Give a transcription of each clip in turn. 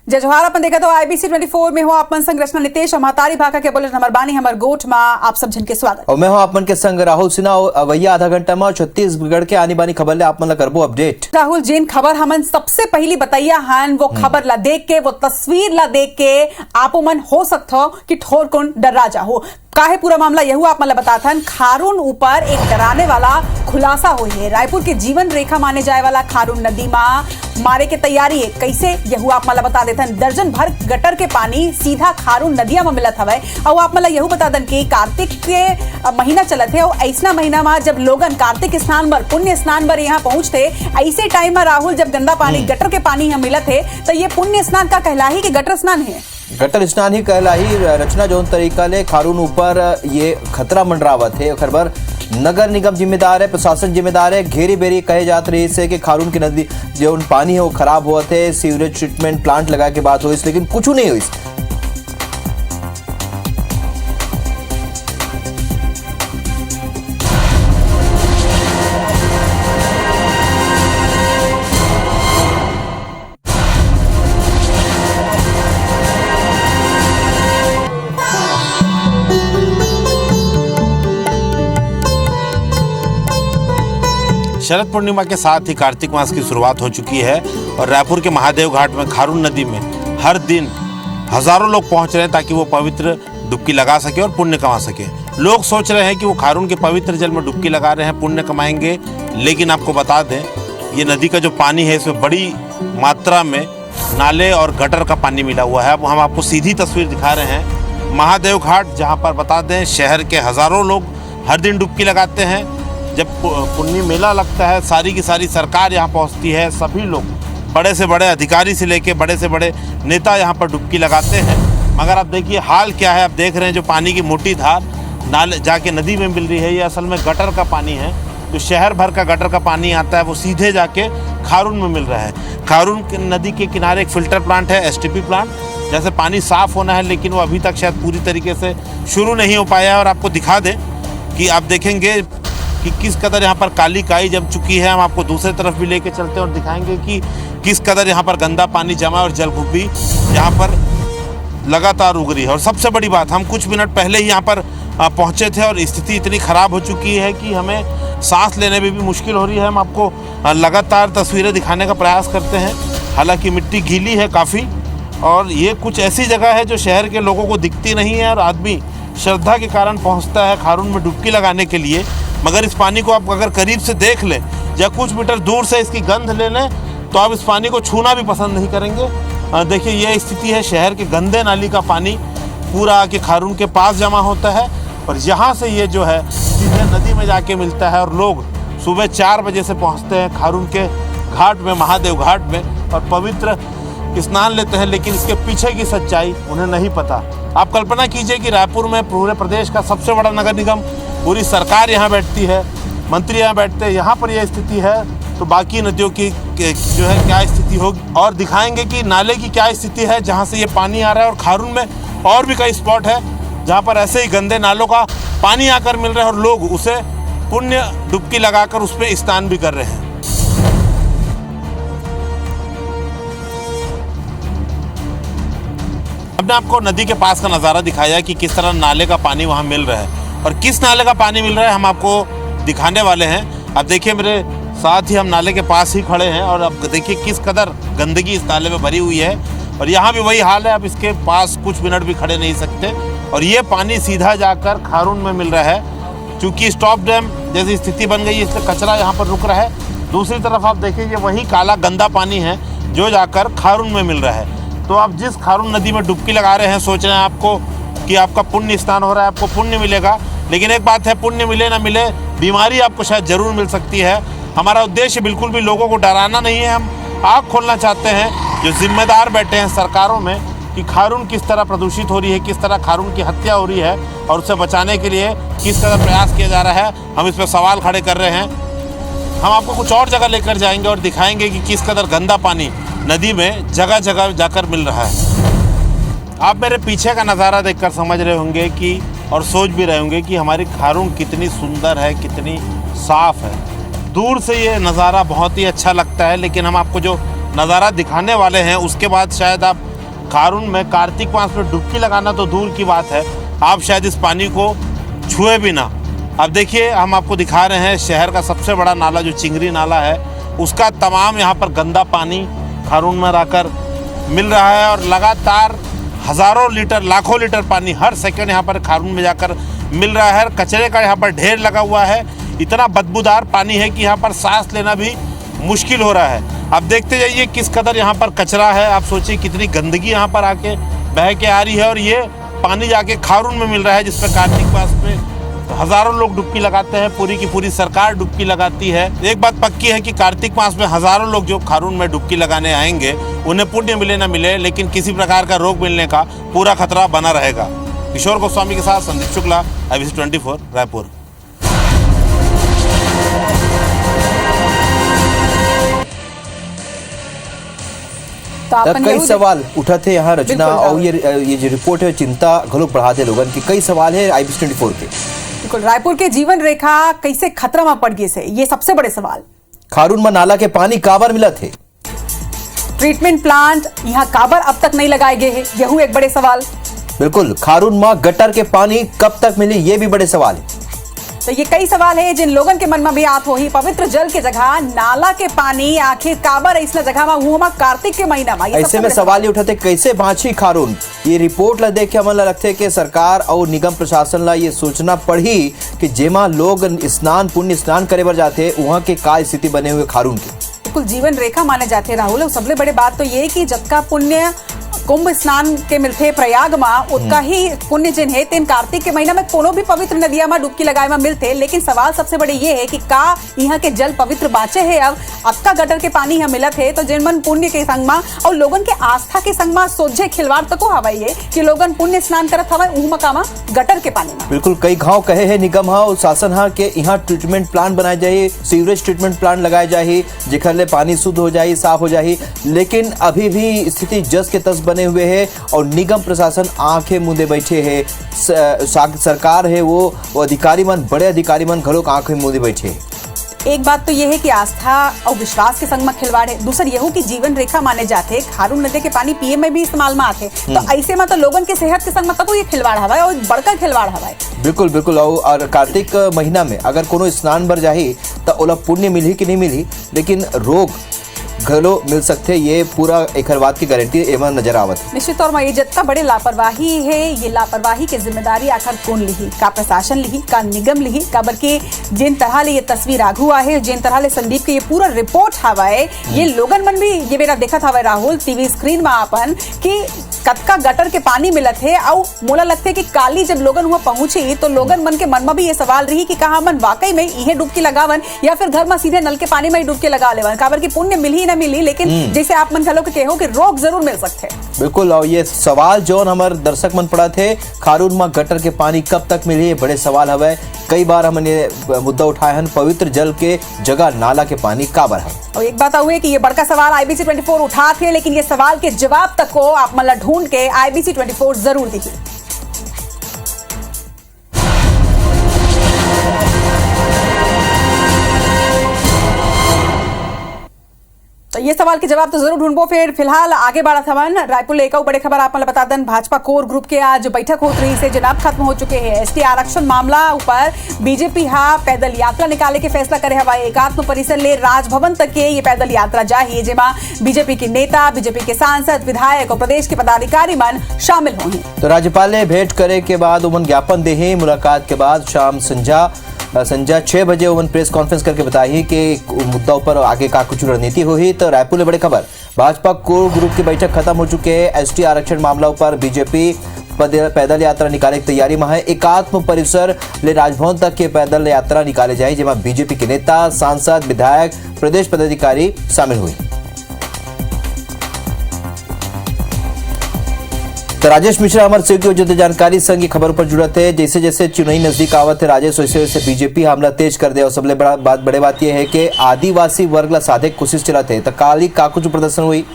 जजवार अपन देखा तो IBC 24 में हो आपन संग रचना नितेश और महतारी भाका के बुलेटिन नंबर बानी हमर गोठ में आप सब जन के स्वागत। और मैं हूं आपन के संग राहुल सिन्हा। अवैया आधा घंटा में छत्तीसगढ़ के आनी बानी खबर ले आप मन करबो अपडेट। राहुल जिन खबर हमन सबसे पहली बताइया हन वो खबर ला देख के वो तस्वीर ला देख के आपो मन हो सकता हो कि ठोर कौन डरा जाओ। काहे पूरा मामला यहू आप मतलब बताता हन। खारून ऊपर एक डराने वाला खुलासा हुई है। रायपुर के जीवन रेखा माने जाए वाला खारून नदी में मारे के तैयारी है। कैसे यहू आप मतलब बता देते हैं। दर्जन भर गटर के पानी सीधा खारून नदिया में मिलत हवे और आप मतलब यहू बता दन कि कार्तिक के महीना चलत है और ऐसा महीना में जब लोगन कार्तिक स्नान पर पुण्य स्नान पर यहाँ पहुंचते ऐसे टाइम में राहुल जब गंदा पानी गटर के पानी यहाँ मिलत है तो ये पुण्य स्नान का कहलाही कि गटर स्नान है। गटर स्नान ही कहलाही। रचना जौन तरीका ले खारून ऊपर ये खतरा मंडरावत है। खबर नगर निगम जिम्मेदार है, प्रशासन जिम्मेदार है। घेरी बेरी कहे जात रही है कि खारून की नदी जो पानी है वो खराब हुआ थे। सीवरेज ट्रीटमेंट प्लांट लगा के बात हुई लेकिन कुछ नहीं हुई। शरद पूर्णिमा के साथ ही कार्तिक मास की शुरुआत हो चुकी है और रायपुर के महादेव घाट में खारून नदी में हर दिन हजारों लोग पहुंच रहे हैं ताकि वो पवित्र डुबकी लगा सके और पुण्य कमा सके। लोग सोच रहे हैं कि वो खारून के पवित्र जल में डुबकी लगा रहे हैं, पुण्य कमाएंगे। लेकिन आपको बता दें ये नदी का जो पानी है इसमें बड़ी मात्रा में नाले और गटर का पानी मिला हुआ है। अब हम आपको सीधी तस्वीर दिखा रहे हैं महादेव घाट, जहाँ पर बता दें शहर के हजारों लोग हर दिन डुबकी लगाते हैं। जब पुण्य मेला लगता है सारी की सारी सरकार यहाँ पहुँचती है। सभी लोग बड़े से बड़े अधिकारी से लेके बड़े से बड़े नेता यहाँ पर डुबकी लगाते हैं। मगर आप देखिए हाल क्या है। आप देख रहे हैं जो पानी की मोटी धार नाले जाके नदी में मिल रही है ये असल में गटर का पानी है। जो शहर भर का गटर का पानी आता है वो सीधे जाके खारून में मिल रहा है। खारून नदी के किनारे एक फिल्टर प्लांट है, STP प्लांट, जैसे पानी साफ होना है लेकिन वो अभी तक शायद पूरी तरीके से शुरू नहीं हो पाया है। और आपको दिखा दें कि आप देखेंगे कि किस कदर यहाँ पर काली काई जम चुकी है। हम आपको दूसरी तरफ भी लेके चलते हैं और दिखाएंगे कि किस कदर यहाँ पर गंदा पानी जमा और जलकुंभी यहाँ पर लगातार उग रही है। और सबसे बड़ी बात, हम कुछ मिनट पहले ही यहाँ पर पहुँचे थे और स्थिति इतनी ख़राब हो चुकी है कि हमें सांस लेने में भी मुश्किल हो रही है। हम आपको लगातार तस्वीरें दिखाने का प्रयास करते हैं। हालाँकि मिट्टी गीली है काफ़ी और ये कुछ ऐसी जगह है जो शहर के लोगों को दिखती नहीं है और आदमी श्रद्धा के कारण पहुँचता है खारून में डुबकी लगाने के लिए। मगर इस पानी को आप अगर करीब से देख लें या कुछ मीटर दूर से इसकी गंध ले लें तो आप इस पानी को छूना भी पसंद नहीं करेंगे। देखिए ये स्थिति है। शहर के गंदे नाली का पानी पूरा आके खारून के पास जमा होता है और यहाँ से ये जो है सीधे नदी में जाके मिलता है। और लोग सुबह 4 बजे से पहुँचते हैं खारून के घाट में, महादेव घाट में, और पवित्र स्नान लेते हैं। लेकिन इसके पीछे की सच्चाई उन्हें नहीं पता। आप कल्पना कीजिए कि रायपुर में पूरे प्रदेश का सबसे बड़ा नगर निगम, पूरी सरकार यहाँ बैठती है, मंत्री यहाँ बैठते हैं, यहाँ पर यह स्थिति है तो बाकी नदियों की जो है क्या स्थिति होगी। और दिखाएंगे कि नाले की क्या स्थिति है जहाँ से ये पानी आ रहा है। और खारून में और भी कई स्पॉट है जहाँ पर ऐसे ही गंदे नालों का पानी आकर मिल रहा है और लोग उसे पुण्य डुबकी लगाकर उस पर स्नान भी कर रहे हैं। हमने आपको नदी के पास का नज़ारा दिखाया कि किस तरह नाले का पानी वहाँ मिल रहा है और किस नाले का पानी मिल रहा है हम आपको दिखाने वाले हैं। अब देखिए मेरे साथ ही हम नाले के पास ही खड़े हैं और अब देखिए किस कदर गंदगी इस नाले में भरी हुई है। और यहाँ भी वही हाल है, आप इसके पास कुछ मिनट भी खड़े नहीं सकते। और ये पानी सीधा जाकर खारून में मिल रहा है। चूँकि स्टॉप डैम जैसी स्थिति बन गई है इसलिए कचरा यहाँ पर रुक रहा है। दूसरी तरफ आप देखिए ये वही काला गंदा पानी है जो जाकर खारून में मिल रहा है। तो आप जिस खारून नदी में डुबकी लगा रहे हैं सोच रहे हैं आपको कि आपका पुण्य स्नान हो रहा है, आपको पुण्य मिलेगा। लेकिन एक बात है, पुण्य मिले ना मिले बीमारी आपको शायद जरूर मिल सकती है। हमारा उद्देश्य बिल्कुल भी लोगों को डराना नहीं है। हम आँख खोलना चाहते हैं जो जिम्मेदार बैठे हैं सरकारों में कि खारून किस तरह प्रदूषित हो रही है, किस तरह खारून की हत्या हो रही है और उसे बचाने के लिए किस तरह प्रयास किया जा रहा है। हम इस पर सवाल खड़े कर रहे हैं। हम आपको कुछ और जगह लेकर जाएंगे और दिखाएंगे कि किस कदर गंदा पानी नदी में जगह जगह जाकर मिल रहा है। आप मेरे पीछे का नज़ारा देखकर समझ रहे होंगे कि और सोच भी रहे होंगे कि हमारी खारून कितनी सुंदर है, कितनी साफ़ है। दूर से ये नज़ारा बहुत ही अच्छा लगता है लेकिन हम आपको जो नज़ारा दिखाने वाले हैं उसके बाद शायद आप खारून में कार्तिक मास में डुबकी लगाना तो दूर की बात है, आप शायद इस पानी को छुए भी ना। अब देखिए, हम आपको दिखा रहे हैं शहर का सबसे बड़ा नाला जो चिंगरी नाला है, उसका तमाम यहाँ पर गंदा पानी खारून में आकर मिल रहा है और लगातार हज़ारों लीटर लाखों लीटर पानी हर सेकंड यहाँ पर खारून में जाकर मिल रहा है। कचरे का यहाँ पर ढेर लगा हुआ है, इतना बदबूदार पानी है कि यहाँ पर सांस लेना भी मुश्किल हो रहा है। अब देखते जाइए किस कदर यहाँ पर कचरा है, आप सोचिए कितनी गंदगी यहाँ पर आके बह के आ रही है और ये पानी जाके खारून में मिल रहा है, जिसमें कार्तिक मास में हज़ारों लोग डुबकी लगाते हैं, पूरी की पूरी सरकार डुबकी लगाती है। एक बात पक्की है कि कार्तिक मास में हज़ारों लोग जो खारून में डुबकी लगाने आएंगे, उन्हें पुण्य मिले ना मिले, लेकिन किसी प्रकार का रोग मिलने का पूरा खतरा बना रहेगा। किशोर गोस्वामी के साथ संदीप शुक्ला, IBC 24 रायपुर। तो कई सवाल उठा थे यहाँ रचना, और ये जो रिपोर्ट है चिंता घलोक बढ़ाते लोगन की। कई सवाल है IBC 24 के। बिल्कुल, रायपुर के जीवन रेखा कैसे खतरा में पड़ गई से, ये सबसे बड़े सवाल। खारून में नाला के पानी काबर मिला थे, ट्रीटमेंट प्लांट यहाँ काबर अब तक नहीं लगाए गए हैं, यह एक बड़े सवाल। बिल्कुल, खारून में गटर के पानी कब तक मिली, ये भी बड़े सवाल है। तो ये कई सवाल है जिन लोगन के मन में भी आत हो ही, पवित्र जल के जगह नाला के पानी आखिर काबर ऐसा जगह में हुआ कार्तिक के महीना में। ऐसे में सवाल ये उठाते कैसे बाँची खारून। ये रिपोर्ट ला देख के हमें लगते कि सरकार और निगम प्रशासन ला ये सोचना पड़ी कि जेमा लोग पुण्य स्नान करे बर जाते वहाँ के का स्थिति बने हुए खारून के। बिल्कुल जीवन रेखा माने जाते राहुल। और सबसे बड़े बात तो ये कि जबका पुण्य कुंभ स्नान के मिलते प्रयाग में, उतना ही पुण्य जिन है तीन कार्तिक के महीना में कोनो भी पवित्र नदिया में डुबकी लगाए में मिलते। लेकिन सवाल सबसे बड़े ये है कि का यहाँ के जल पवित्र बाँचे है, अब का गटर के पानी यहाँ मिलत है, तो जिन मन पुण्य के संग में और लोगन के आस्था के संग में सोझे खिलवाड़ तक हवाई है कि लोगन पुण्य स्नान करत हवा उह मकामा गटर के पानी में। बिल्कुल, कई गाँव कहे है निगम और शासन के यहाँ ट्रीटमेंट प्लांट बनाए जाए, सीवरेज ट्रीटमेंट प्लांट लगाए जाए, जेखर ले पानी शुद्ध हो जाए, साफ हो जाए। लेकिन अभी भी स्थिति जस के तस बने हुए है और निगम प्रशासन आंखें मूंदे बैठे है। सरकार है वो अधिकारी मन, बड़े अधिकारी मन घरों आंखें मूंदे बैठे है। एक बात तो यह है कि आस्था और विश्वास के संग में खिलवाड़ है। दूसर यह की जीवन रेखा माने जाते खारून नदी के पानी पिए में भी इस्तेमाल में आते, तो ऐसे में तो लोगन के सेहत के संग में तक ये खिलवाड़ हवा और बड़का खिलवाड़ हवा। बिल्कुल बिल्कुल, और कार्तिक महीना में अगर कोनो स्नान बर जाही तो ओला पुण्य मिली कि नहीं मिली, लेकिन रोग घलो मिल सकते, ये पूरा एक बात की गारंटी एवं नजर आवत। निश्चित तौर में ये जितना बड़े लापरवाही है, ये लापरवाही की जिम्मेदारी आखिर कौन लिही, का प्रशासन लिही, का निगम लिही, का बल्कि जिन तरह ले ये तस्वीर आगू आहे, जिन तरह ले संदीप के ये पूरा रिपोर्ट हवाए, ये लोगन मन भी ये मेरा देखा था राहुल टीवी स्क्रीन में आपन कि कतका गटर के पानी मिलत है। और मोला लगते कि काली जब लोगन हुआ पहुंची तो लोगन मन के मन में भी ये सवाल रही कि कहा मन वाकई में इहे डुबकी लगावन या फिर घर में सीधे नल के पानी में डुबकी लगा लेवन, काबर की पुण्य मिली ना मिली, लेकिन जैसे आप मन खलो के कहो कि रोग जरूर मिल सकते हैं। बिल्कुल, और ये सवाल जो हमारे दर्शक मन पड़ा थे, खारून में गटर के पानी कब तक मिली, बड़े सवाल हवे। कई बार हमने ये मुद्दा उठाए हैं, पवित्र जल के जगह नाला के पानी काबर है। और एक बात हुई कि ये बड़का सवाल IBC 24 उठा थे, लेकिन ये सवाल के जवाब तक को आप मतलब ढूंढ के IBC 24 जरूर दिखी। तो ये सवाल के जवाब तो जरूर ढूंढबो। फिलहाल आगे बढ़ा था रायपुर लेकर बड़े खबर आप बता दें, भाजपा कोर ग्रुप के आज बैठक होत रही से जनाब खत्म हो चुके हैं। ST आरक्षण मामला ऊपर बीजेपी पैदल यात्रा निकाले के फैसला करे हवा। एकात्म परिसर ले राजभवन तक के ये पैदल यात्रा जाही, जेमा बीजेपी के नेता, बीजेपी के सांसद, विधायक और प्रदेश के पदाधिकारी मन शामिल होंगे। तो राज्यपाल ने भेंट करे के बाद उमन ज्ञापन दे, मुलाकात के बाद शाम संध्या 6 बजे उमन प्रेस कॉन्फ्रेंस करके बताई कि मुद्दा पर आगे का कुछ रणनीति हुई। तो रायपुर में बड़े खबर, भाजपा कोर ग्रुप की बैठक खत्म हो चुके हैं। ST आरक्षण मामला पर बीजेपी पैदल यात्रा निकाले की तैयारी में है। एकात्म परिसर ले राजभवन तक के पैदल यात्रा निकाले जाए, जिसमें बीजेपी के नेता, सांसद, विधायक, प्रदेश पदाधिकारी शामिल हुए। तो राजेश मिश्रा हमारे सहयोगी जो जानकारी संग खबर पर जुड़त है। जैसे जैसे चुनाई नजदीक आवत है राजेश, वैसे वैसे बीजेपी हमला तेज कर दे। और सबले बड़े बात यह है कि आदिवासी वर्ग ला साधे कोशिश चलाते है। तो काली का कुछ प्रदर्शन हुई,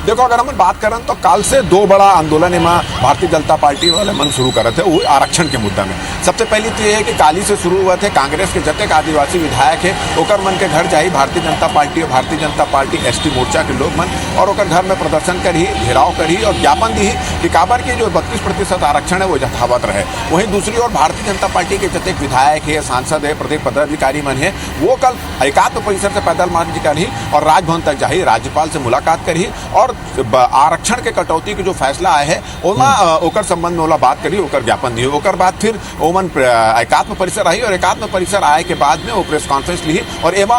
देखो अगर हम बात करें तो काल से दो बड़ा आंदोलन एमा भारतीय जनता पार्टी वाले मन शुरू करे थे वो आरक्षण के मुद्दा में। सबसे पहली तो ये है कि काली से शुरू हुआ थे कांग्रेस के जतेक आदिवासी विधायक है ओकर मन के घर जाई भारतीय जनता पार्टी और भारतीय जनता पार्टी एसटी मोर्चा के लोग मन और ओकर घर में प्रदर्शन करी, घेराव करी और ज्ञापन दी कि काबर की जो 32% आरक्षण है वो यथावत रहे। वहीं दूसरी ओर भारतीय जनता पार्टी के जतेक विधायक है, सांसद है, प्रदेश पदाधिकारी मन है वो कल एकात्म परिसर से पैदल मार्च करी और राजभवन तक जाही, राज्यपाल से मुलाकात करी और आरक्षण के कटौती के जो फैसला आए है ओमा ओकर संबंध में ओला बात करी, ओकर ज्ञापन दी। ओकर बाद फिर ओमन एकात्म परिसर आई और एकात्म परिसर आए के बाद में वो प्रेस कॉन्फ्रेंस ली और एमा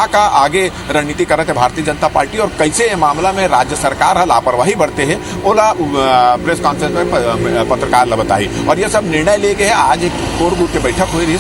का आगे रणनीति करत है भारतीय जनता पार्टी और कैसे ये मामला में राज्य सरकार है लापरवाही बढ़ते है ओला प्रेस कॉन्फ्रेंस में पत्रकार ला बताई। और ये सब निर्णय ले गए। आज एक कोर ग्रुप की बैठक हुई रही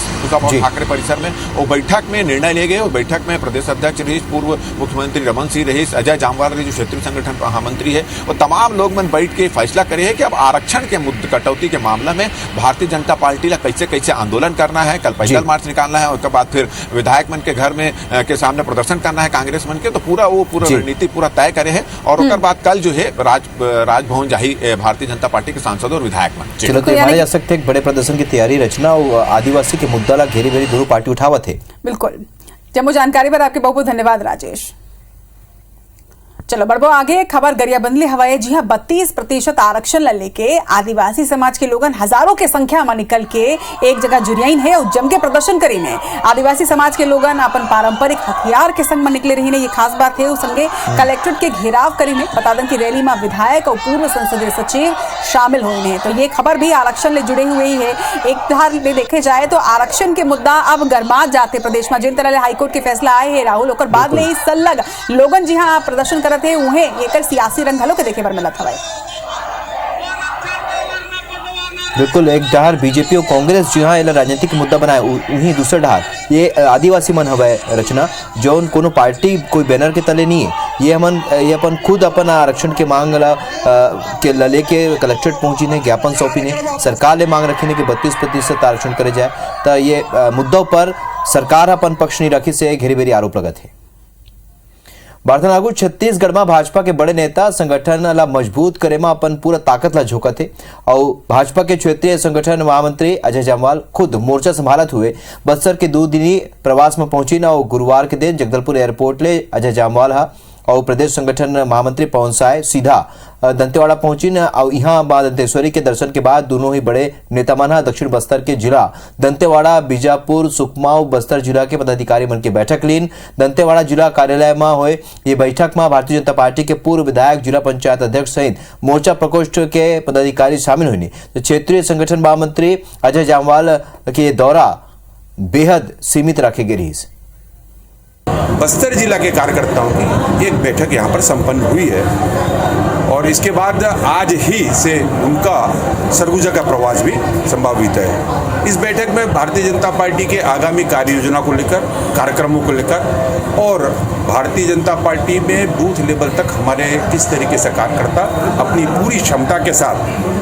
ठाकरे परिसर में, वो बैठक में निर्णय ले गए। वो बैठक में प्रदेश अध्यक्ष रही, पूर्व मुख्यमंत्री रमन सिंह रही, अजय जामवाल रही जो क्षेत्रीय संगठन महामंत्री है, वो तमाम लोग मन बैठ के फैसला करे है कि अब आरक्षण के मुद्दे कटौती के मामला में भारतीय जनता पार्टी ला कैसे कैसे आंदोलन करना है। कल पैदल मार्च निकालना है, उसके बाद फिर विधायक मन के घर में के सामने प्रदर्शन करना है कांग्रेस मन के, तो पूरा रणनीति पूरा तय करे है। और उसके बाद कल जो है राजभवन जाही भारतीय जनता पार्टी के सांसद और विधायक मन। चलो तो माने जा सकते एक बड़े प्रदर्शन की तैयारी रचना आदिवासी के मुद्दा ला घेरी बेरी दोनों पार्टी उठावत है। बिल्कुल जम्मू जानकारी पर आपके बहुत बहुत धन्यवाद राजेश। चलो बढ़ो आगे। खबर गरियाबंदली हवाए जी हाँ 32% आरक्षण ला लेके आदिवासी समाज के लोगन हजारों के संख्या में निकल के एक जगह जुरियाइन है और जम के प्रदर्शन करी ने। आदिवासी समाज के लोगन अपन पारंपरिक हथियार के संग में निकले रही ने, ये खास बात है। उस संगे कलेक्ट्रेट के घेराव करी ने। बता दें कि रैली में विधायक और पूर्व संसदीय सचिव शामिल हुए हैं। तो ये खबर भी आरक्षण ले जुड़े हुए ही है। एक तरह में देखे जाए तो आरक्षण के मुद्दा अब गरमा जाते प्रदेश में। जिन तरह हाईकोर्ट के फैसला आए है राहुल और बाद में सलग लोगन जी हाँ प्रदर्शन करते थे उन्हें एक सियासी रंग हलो के देखे पर मिलत हवाए। बिल्कुल एक डहार बीजेपी और कांग्रेस जी हाँ राजनीतिक मुद्दा बनाए, उन्हीं दूसरा डहार ये आदिवासी मन हवाए रचना जो कोनो पार्टी कोई बैनर के तले नहीं है। ये अपन खुद अपन आरक्षण के मांग ला के लेके कलेक्ट्रेट पहुंची ने, ज्ञापन सौंपी ने, सरकार ले मांग रखी ने कि 32% आरक्षण करे जाए। तो ये मुद्दों पर सरकार अपन पक्ष नहीं रखी से घेरी बेरी आरोप लगत है। बारथनागु छत्तीसगढ़ में भाजपा के बड़े नेता संगठन ला मजबूत करे में अपन पूरा ताकत ला झोंकत है और भाजपा के क्षेत्रीय संगठन महामंत्री अजय जामवाल खुद मोर्चा संभालत हुए बस्तर के 2 दिनी प्रवास में पहुंची ना। गुरुवार के दिन जगदलपुर एयरपोर्ट ले अजय जामवाल हा और प्रदेश संगठन महामंत्री पवन साय सीधा दंतेवाड़ा पहुंची न और यहाँ मां दंतेश्वरी के दर्शन के बाद दोनों ही बड़े नेता मन दक्षिण बस्तर के जिला दंतेवाड़ा, बीजापुर, सुकमा और बस्तर जिला के पदाधिकारी मन की बैठक लीन। दंतेवाड़ा जिला कार्यालय में हुए ये बैठक में भारतीय जनता पार्टी के पूर्व विधायक, जिला पंचायत अध्यक्ष सहित मोर्चा प्रकोष्ठ के पदाधिकारी शामिल हुए। तो क्षेत्रीय संगठन महामंत्री अजय जामवाल के दौरा बेहद सीमित रखे गए। बस्तर जिला के कार्यकर्ताओं की एक बैठक यहाँ पर संपन्न हुई है और इसके बाद आज ही से उनका सरगुजा का प्रवास भी संभावित है। इस बैठक में भारतीय जनता पार्टी के आगामी कार्य योजना को लेकर, कार्यक्रमों को लेकर और भारतीय जनता पार्टी में बूथ लेवल तक हमारे किस तरीके से कार्यकर्ता अपनी पूरी क्षमता के साथ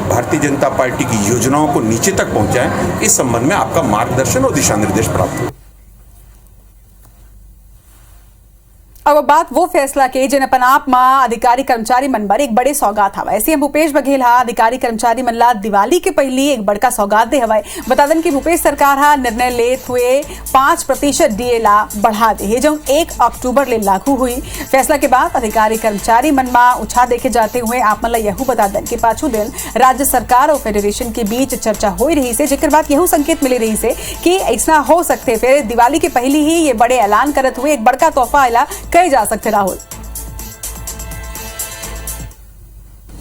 भारतीय जनता पार्टी की योजनाओं को नीचे तक पहुँचाएं, इस संबंध में आपका मार्गदर्शन और दिशा निर्देश प्राप्त हो। अब बात वो फैसला के जिन अपन आप मां अधिकारी कर्मचारी मन बर एक बड़े सौगात हवा। सीएम भूपेश बघेल हा अधिकारी कर्मचारी मन ला दिवाली के पहली एक बड़का सौगात दे हवाए। बता दें कि भूपेश सरकार हा निर्णय लेत हुए 5% डीए ला बढ़ा दे जो 1 अक्टूबर ले लागू हुई। फैसला के बाद अधिकारी कर्मचारी मन मा उछा देखे जाते हुए आप मन ला यहू बता दें कि पाछू दिन राज्य सरकार और फेडरेशन के बीच चर्चा हो रही से, जेकर बाद यहू संकेत मिले रही से कि ऐसा हो सकते फिर दिवाली के पहली ही ये बड़े ऐलान करत हुए एक बड़का तोहफा आला कहे जा सकते। राहुल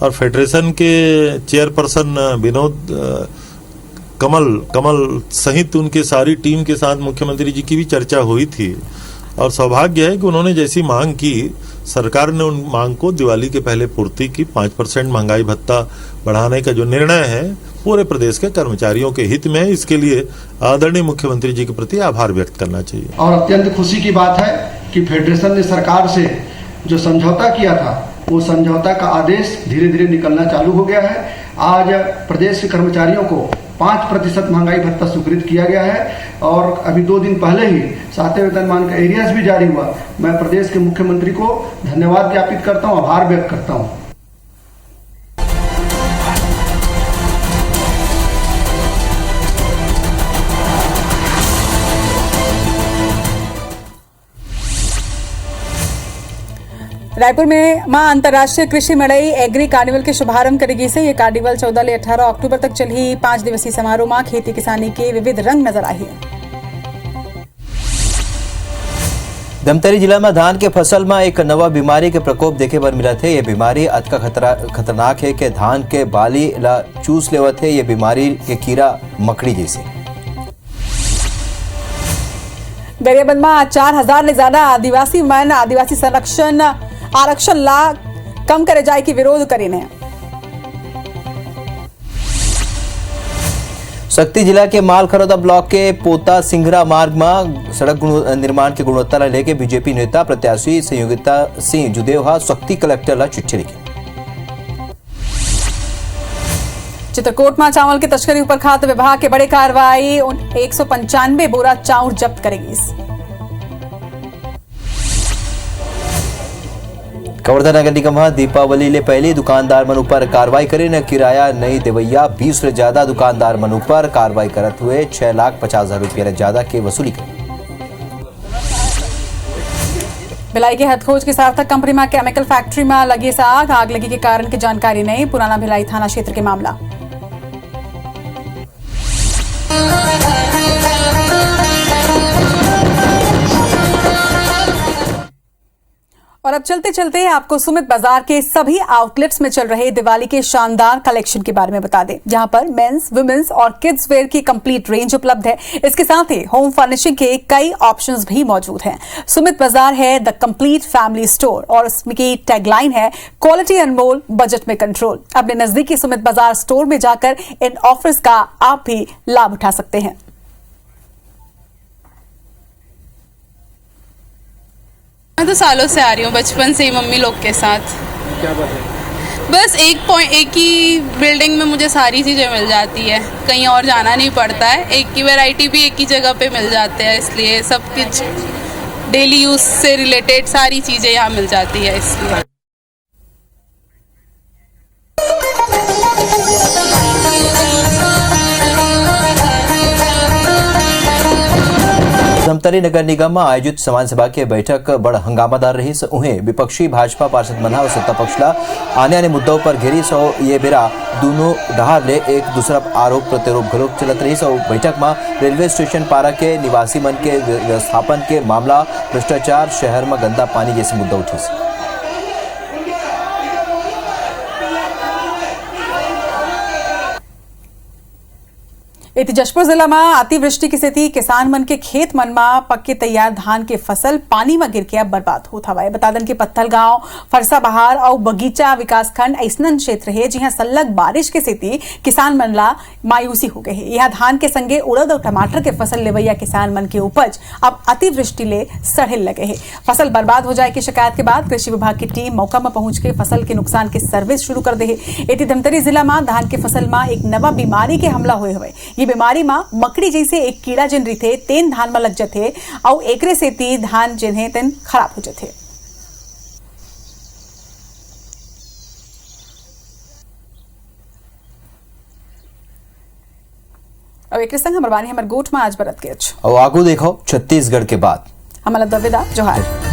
और फेडरेशन के चेयरपर्सन विनोद कमल सहित उनके सारी टीम के साथ मुख्यमंत्री जी की भी चर्चा हुई थी और सौभाग्य है कि उन्होंने जैसी मांग की, सरकार ने उन मांग को दिवाली के पहले पूर्ति की। 5% महंगाई भत्ता बढ़ाने का जो निर्णय है पूरे प्रदेश के कर्मचारियों के हित में है। इसके लिए आदरणीय मुख्यमंत्री जी के प्रति आभार व्यक्त करना चाहिए। और अत्यंत खुशी की बात है कि फेडरेशन ने सरकार से जो समझौता किया था वो समझौता का आदेश धीरे धीरे निकलना चालू हो गया है। आज प्रदेश के कर्मचारियों को 5% महंगाई भत्ता स्वीकृत किया गया है और अभी 2 दिन पहले ही 7वें वेतनमान का एरियर्स भी जारी हुआ। मैं प्रदेश के मुख्यमंत्री को धन्यवाद ज्ञापित करता हूँ, आभार व्यक्त करता हूँ। रायपुर में मां अंतर्राष्ट्रीय कृषि मड़ई एग्री कार्निवल के शुभारंभ करेगी से ये कार्निवल 14 से 18 अक्टूबर तक चली 5 दिवसीय समारोह में खेती किसानी के विविध रंग नजर आई है। धमतरी जिला में धान के फसल में एक नवा बीमारी के प्रकोप देखे बर मिला थे। ये बीमारी अतका खतरनाक है कि धान के बाली ला चूस लेवत है। ये बीमारी के कीड़ा मकड़ी जैसे। गरियाबंद में 4000 से ज्यादा आदिवासी मन आदिवासी संरक्षण आरक्षण ला कम करे जाए की विरोध करेने। शक्ति जिला के मालखरौदा ब्लॉक के पोता सिंघरा मार्ग में सड़क निर्माण की गुणवत्ता ला लेके बीजेपी नेता प्रत्याशी संयोगिता सिंह जुदेव शक्ति कलेक्टर ला चिट्ठी लिखी। चित्रकूट में चावल की तस्करी पर खाद्य विभाग के बड़े कार्रवाई 195 बोरा चाउर जब्त करेगी। कवर्धा नगर निगम दीपावली ले पहले दुकानदार मन ऊपर कार्रवाई करे न किराया नहीं देवैया 20 से ज्यादा दुकानदार मन ऊपर कार्रवाई करत हुए 6,50,000 रुपया ज्यादा के वसूली करे। भिलाई के हथखोज की सार्थक कंपनी में केमिकल फैक्ट्री में लगी आग लगी के कारण की जानकारी नहीं। पुराना भिलाई थाना क्षेत्र के मामला। और अब चलते चलते आपको सुमित बाजार के सभी आउटलेट्स में चल रहे दिवाली के शानदार कलेक्शन के बारे में बता दें, जहां पर मेंस, वुमेन्स और किड्स वेयर की कंप्लीट रेंज उपलब्ध है। इसके साथ ही होम फर्निशिंग के कई ऑप्शंस भी मौजूद हैं। सुमित बाजार है द कंप्लीट फैमिली स्टोर और इसकी टैगलाइन है क्वालिटी अनमोल, बजट में कंट्रोल। अपने नजदीकी सुमित बाजार स्टोर में जाकर इन ऑफर्स का आप भी लाभ उठा सकते हैं। मैं तो सालों से आ रही हूँ, बचपन से ही मम्मी लोग के साथ। क्या बात है? बस एक ही बिल्डिंग में मुझे सारी चीज़ें मिल जाती है, कहीं और जाना नहीं पड़ता है। एक की वैरायटी भी एक ही जगह पे मिल जाते हैं, इसलिए सब कुछ डेली यूज से रिलेटेड सारी चीज़ें यहाँ मिल जाती है इसलिए। धमतरी नगर निगम में आयोजित समाज सभा के बैठक बड़ हंगामादार रही। उन्हें विपक्षी भाजपा पार्षद मना और सत्ता पक्ष ला आने मुद्दों पर घेरी सो ये बेरा दोनों डहार ले एक दूसरा आरोप प्रत्यारोप घरोप चलत रही। सो बैठक में रेलवे स्टेशन पारा के निवासी मन के व्यवस्थापन के मामला, भ्रष्टाचार, शहर में गंदा पानी जैसे मुद्दा उठे। जशपुर जिला में अतिवृष्टि की स्थिति, किसान मन के खेत मन में पक्के तैयार धान के फसल पानी में गिर के अब बर्बाद होता हुआ है। बता दें कि पत्थल गांव, फरसा बहार और बगीचा विकासखंड ऐसा क्षेत्र है जहां सलग बारिश के स्थिति किसान मन ला मायूसी हो गई है। यहाँ धान के संगे उड़द और टमाटर के फसल लेवैया किसान मन के उपज अब अतिवृष्टि ले सड़े लगे है। फसल बर्बाद हो जाए की शिकायत के बाद कृषि विभाग की टीम मौका में पहुंच के फसल के नुकसान के सर्वे शुरू कर दे है। धमतरी जिला में धान के फसल में एक नवा बीमारी के हमला हुए हुए। ये बीमारी में मकड़ी जैसे एक कीड़ा जिन रही तेन धान में लग जाते और एकरे से ती धान जिन्हें तेन खराब हो जाते। और एक संग हमारे गोठ में आज बरत के और आगू देखो छत्तीसगढ़ के बाद हमारा दवेदा जोहार।